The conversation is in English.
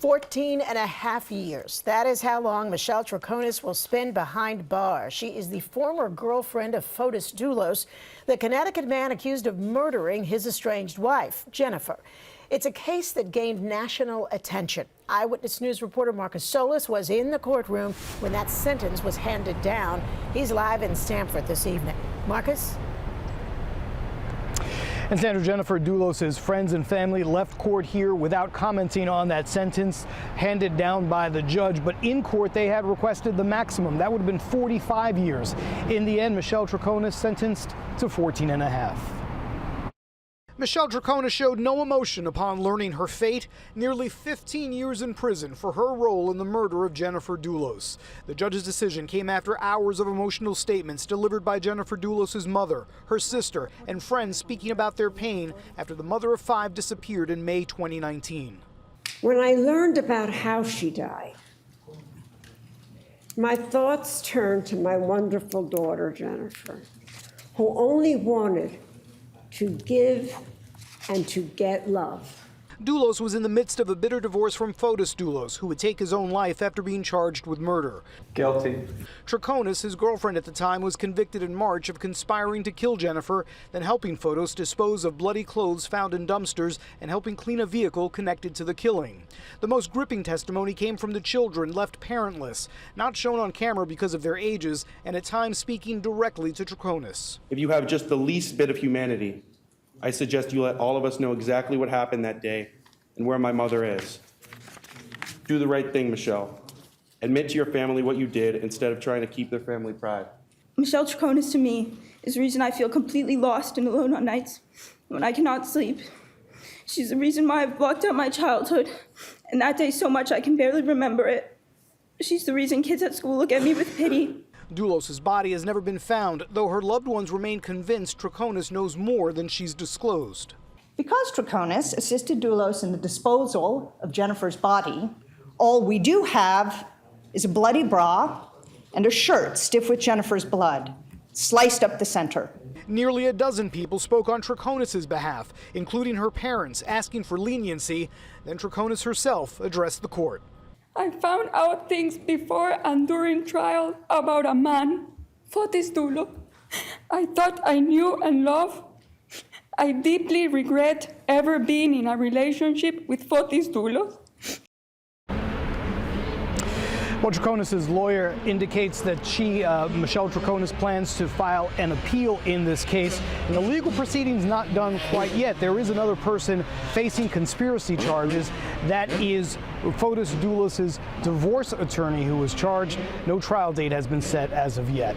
14 and a half years. That is how long Michelle Troconis will spend behind bars. She is the former girlfriend of Fotis Dulos, the Connecticut man accused of murdering his estranged wife, Jennifer. It's a case that gained national attention. Eyewitness News reporter Marcus Solis was in the courtroom when that sentence was handed down. He's live in Stamford this evening. Marcus? And Sandra, Jennifer Dulos' friends and family left court here without commenting on that sentence handed down by the judge. But in court, they had requested the maximum. That would have been 45 years. In the end, Michelle Troconis sentenced to 14 and a half. Michelle Troconis showed no emotion upon learning her fate, nearly 15 years in prison for her role in the murder of Jennifer Dulos. The judge's decision came after hours of emotional statements delivered by Jennifer Dulos' mother, her sister, and friends speaking about their pain after the mother of 5 disappeared in May 2019. When I learned about how she died, my thoughts turned to my wonderful daughter, Jennifer, who only wanted to give and to get love. Dulos was in the midst of a bitter divorce from Fotis Dulos, who would take his own life after being charged with murder. Guilty. Troconis, his girlfriend at the time, was convicted in March of conspiring to kill Jennifer, then helping Fotis dispose of bloody clothes found in dumpsters and helping clean a vehicle connected to the killing. The most gripping testimony came from the children left parentless, not shown on camera because of their ages, and at times speaking directly to Troconis. If you have just the least bit of humanity, I suggest you let all of us know exactly what happened that day and where my mother is. Do the right thing, Michelle. Admit to your family what you did instead of trying to keep their family pride. Michelle Troconis to me is the reason I feel completely lost and alone on nights when I cannot sleep. She's the reason why I've blocked out my childhood, and that day so much I can barely remember it. She's the reason kids at school look at me with pity. Dulos' body has never been found, though her loved ones remain convinced Troconis knows more than she's disclosed. Because Troconis assisted Dulos in the disposal of Jennifer's body, all we do have is a bloody bra and a shirt stiff with Jennifer's blood, sliced up the center. Nearly a dozen people spoke on Troconis' behalf, including her parents, asking for leniency. Then Troconis herself addressed the court. I found out things before and during trial about a man, Fotis Dulos. I thought I knew and loved. I deeply regret ever being in a relationship with Fotis Dulos. Well, Troconis' lawyer indicates that Michelle Troconis, plans to file an appeal in this case. And the legal proceedings not done quite yet. There is another person facing conspiracy charges. That is Fotis Dulos' divorce attorney who was charged. No trial date has been set as of yet.